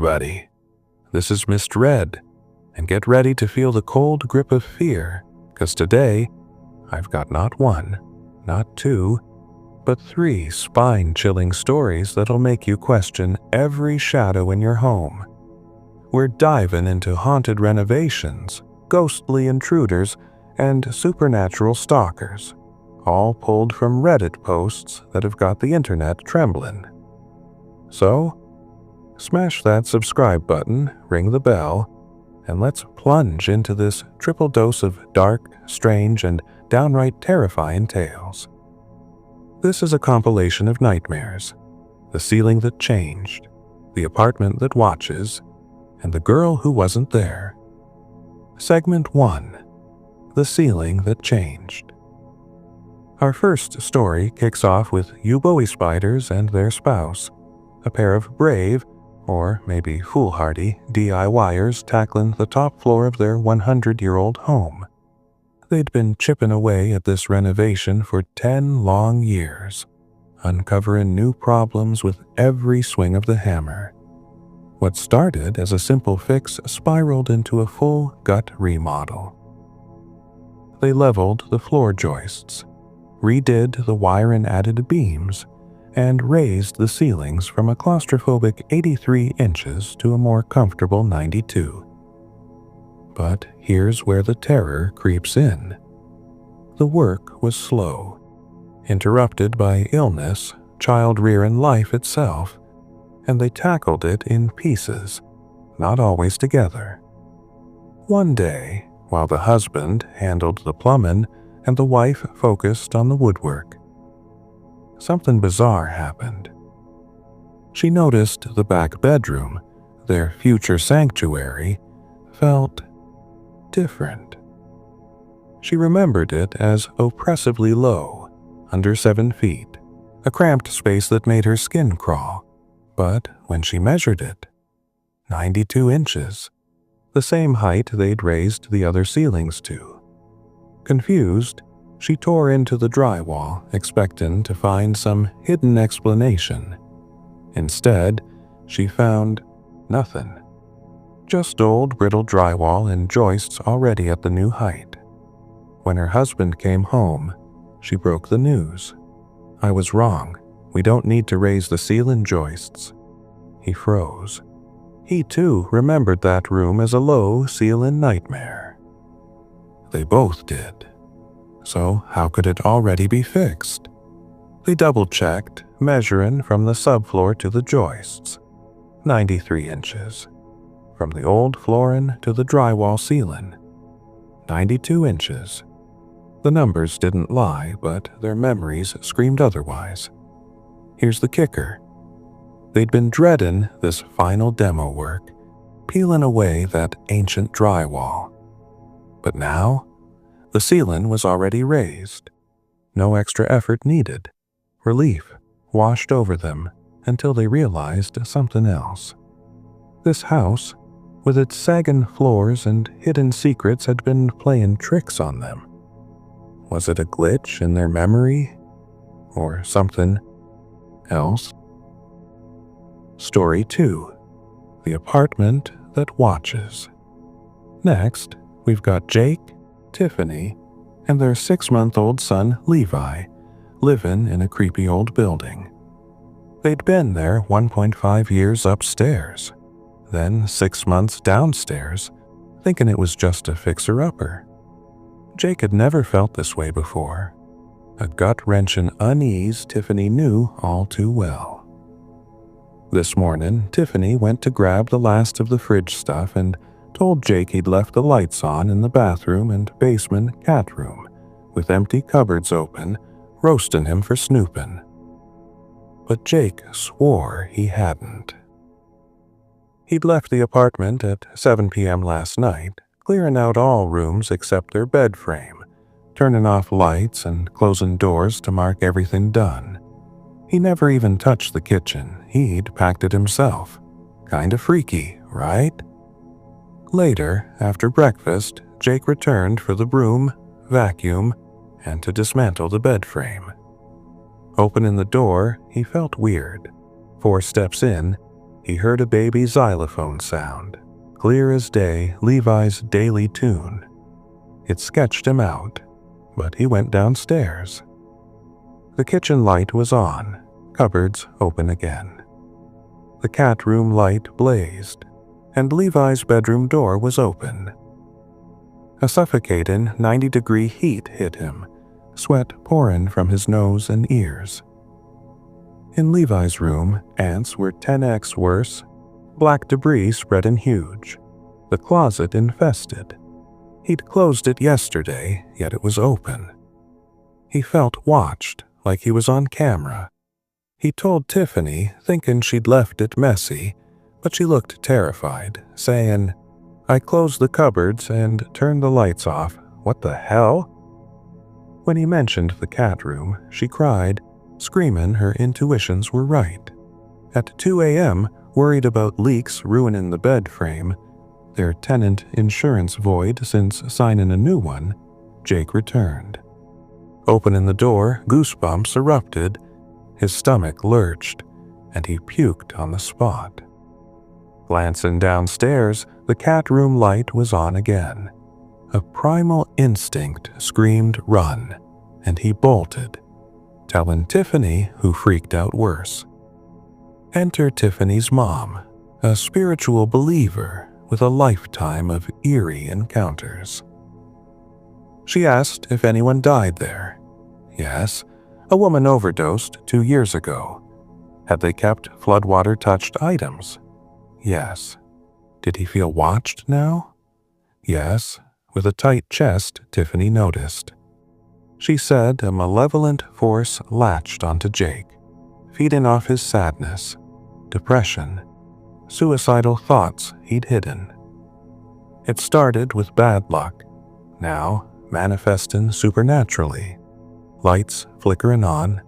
everybody. This is MrRed, and get ready to feel the cold grip of fear, because today I've got not one, not two, but 3 spine-chilling stories that'll make you question every shadow in your home. We're diving into haunted renovations, ghostly intruders, and supernatural stalkers, all pulled from Reddit posts that have got the internet trembling. So, smash that subscribe button, ring the bell, and let's plunge into this triple dose of dark, strange, and downright terrifying tales. This is a compilation of nightmares: the ceiling that changed, the apartment that watches, and the girl who wasn't there. Segment 1: The ceiling that changed. Our first story kicks off with U-Bowie spiders and their spouse, a pair of brave, or maybe foolhardy, DIYers tackling the top floor of their 100-year-old home. They'd been chipping away at this renovation for 10 long years, uncovering new problems with every swing of the hammer. What started as a simple fix spiraled into a full gut remodel. They leveled the floor joists, redid the wire and added beams, and raised the ceilings from a claustrophobic 83 inches to a more comfortable 92. But here's where the terror creeps in. The work was slow, interrupted by illness, child rearing life itself, and they tackled it in pieces, not always together. One day, while the husband handled the plumbing and the wife focused on the woodwork, something bizarre happened. She noticed the back bedroom, their future sanctuary, felt different. She remembered it as oppressively low, under 7 feet, a cramped space that made her skin crawl. But when she measured it, 92 inches, the same height they'd raised the other ceilings to. Confused, she tore into the drywall, expecting to find some hidden explanation. Instead, she found nothing. Just old brittle drywall and joists already at the new height. When her husband came home, she broke the news. "I was wrong. We don't need to raise the ceiling joists." He froze. He too remembered that room as a low ceiling nightmare. They both did. So how could it already be fixed? They double-checked, measuring from the subfloor to the joists. 93 inches. From the old flooring to the drywall ceiling. 92 inches. The numbers didn't lie, but their memories screamed otherwise. Here's the kicker. They'd been dreading this final demo work, peeling away that ancient drywall. But now, the ceiling was already raised. No extra effort needed. Relief washed over them until they realized something else. This house, with its sagging floors and hidden secrets, had been playing tricks on them. Was it a glitch in their memory? Or something else? Story 2: The apartment that watches. Next, we've got Jake, Tiffany, and their 6-month-old son, Levi, living in a creepy old building. They'd been there 1.5 years upstairs, then 6 months downstairs, thinking it was just a fixer-upper. Jake had never felt this way before, a gut-wrenching unease Tiffany knew all too well. This morning, Tiffany went to grab the last of the fridge stuff and told Jake he'd left the lights on in the bathroom and basement cat room, with empty cupboards open, roasting him for snooping. But Jake swore he hadn't. He'd left the apartment at 7 p.m. last night, clearing out all rooms except their bed frame, turning off lights and closing doors to mark everything done. He never even touched the kitchen. He'd packed it himself. Kinda freaky, right? Later, after breakfast, Jake returned for the broom, vacuum, and to dismantle the bed frame. Opening the door, he felt weird. 4 steps in, he heard a baby xylophone sound, clear as day, Levi's daily tune. It sketched him out, but he went downstairs. The kitchen light was on, cupboards open again. The cat room light blazed, and Levi's bedroom door was open. A suffocating 90-degree heat hit him, sweat pouring from his nose and ears. In Levi's room, ants were 10x worse, black debris spreading huge, the closet infested. He'd closed it yesterday, yet it was open. He felt watched, like he was on camera. He told Tiffany, thinking she'd left it messy, but she looked terrified, saying, "I closed the cupboards and turned the lights off. What the hell?" When he mentioned the cat room, she cried, screaming her intuitions were right. At 2 a.m., worried about leaks ruining the bed frame, their tenant insurance void since signing a new one, Jake returned. Opening the door, goosebumps erupted, his stomach lurched, and he puked on the spot. Glancing downstairs, the cat room light was on again. A primal instinct screamed run, and he bolted, telling Tiffany, who freaked out worse. Enter Tiffany's mom, a spiritual believer with a lifetime of eerie encounters. She asked if anyone died there. Yes, a woman overdosed 2 years ago. Had they kept floodwater-touched items? Yes. Did he feel watched now? Yes, with a tight chest, Tiffany noticed. She said a malevolent force latched onto Jake, feeding off his sadness, depression, suicidal thoughts he'd hidden. It started with bad luck, now manifesting supernaturally. Lights flickering on,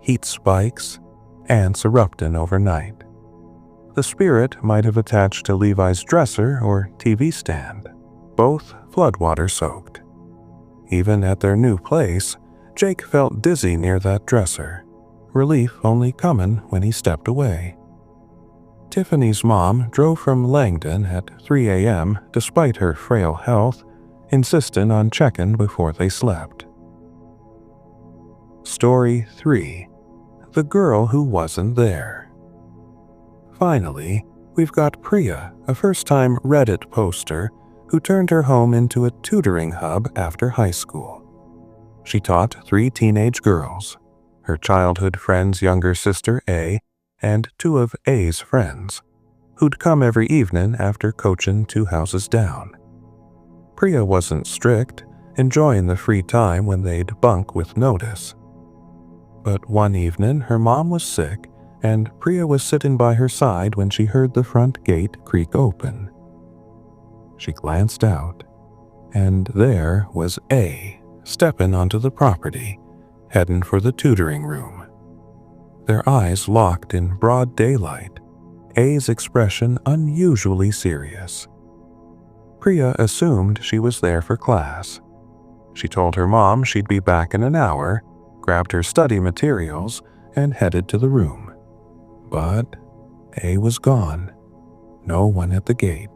heat spikes, ants erupting overnight. The spirit might have attached to Levi's dresser or TV stand, both floodwater soaked. Even at their new place, Jake felt dizzy near that dresser, relief only coming when he stepped away. Tiffany's mom drove from Langdon at 3 a.m. despite her frail health, insisting on checking before they slept. Story 3. The Girl Who Wasn't There. Finally, we've got Priya, a first-time Reddit poster, who turned her home into a tutoring hub after high school. She taught 3 teenage girls, her childhood friend's younger sister A, and 2 of A's friends, who'd come every evening after coaching 2 houses down. Priya wasn't strict, enjoying the free time when they'd bunk with notice. But one evening her mom was sick, and Priya was sitting by her side when she heard the front gate creak open. She glanced out, and there was A, stepping onto the property, heading for the tutoring room. Their eyes locked in broad daylight, A's expression unusually serious. Priya assumed she was there for class. She told her mom she'd be back in an hour, grabbed her study materials, and headed to the room. But A was gone. No one at the gate.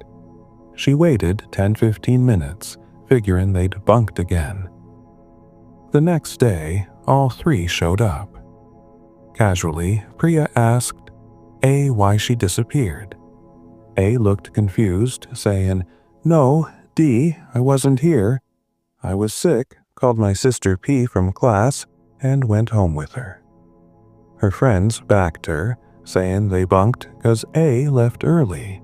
She waited 10-15 minutes, figuring they'd bunked again. The next day, all 3 showed up. Casually, Priya asked A why she disappeared. A looked confused, saying, "No, D, I wasn't here. I was sick, called my sister P from class, and went home with her." Her friends backed her, saying they bunked because A left early.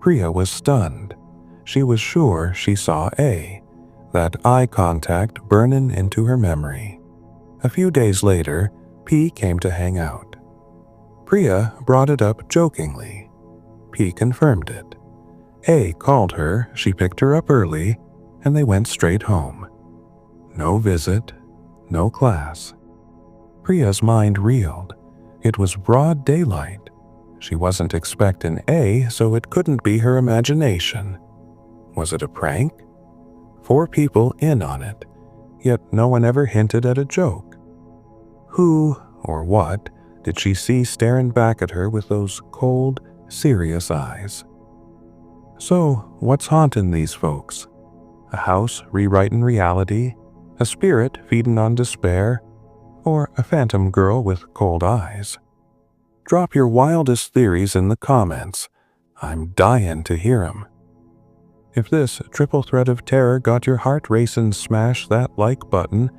Priya was stunned. She was sure she saw A, that eye contact burning into her memory. A few days later, P came to hang out. Priya brought it up jokingly. P confirmed it. A called her, she picked her up early, and they went straight home. No visit, no class. Priya's mind reeled. It was broad daylight. She wasn't expecting A, so it couldn't be her imagination. Was it a prank? 4 people in on it, yet no one ever hinted at a joke. Who, or what, did she see staring back at her with those cold, serious eyes. So, what's haunting these folks? A house rewriting reality? A spirit feeding on despair? Or a phantom girl with cold eyes? Drop your wildest theories in the comments. I'm dying to hear 'em. If this triple threat of terror got your heart racing, smash that like button,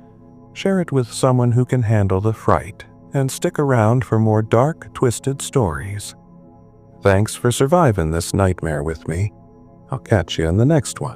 share it with someone who can handle the fright, and stick around for more dark, twisted stories. Thanks for surviving this nightmare with me. I'll catch you in the next one.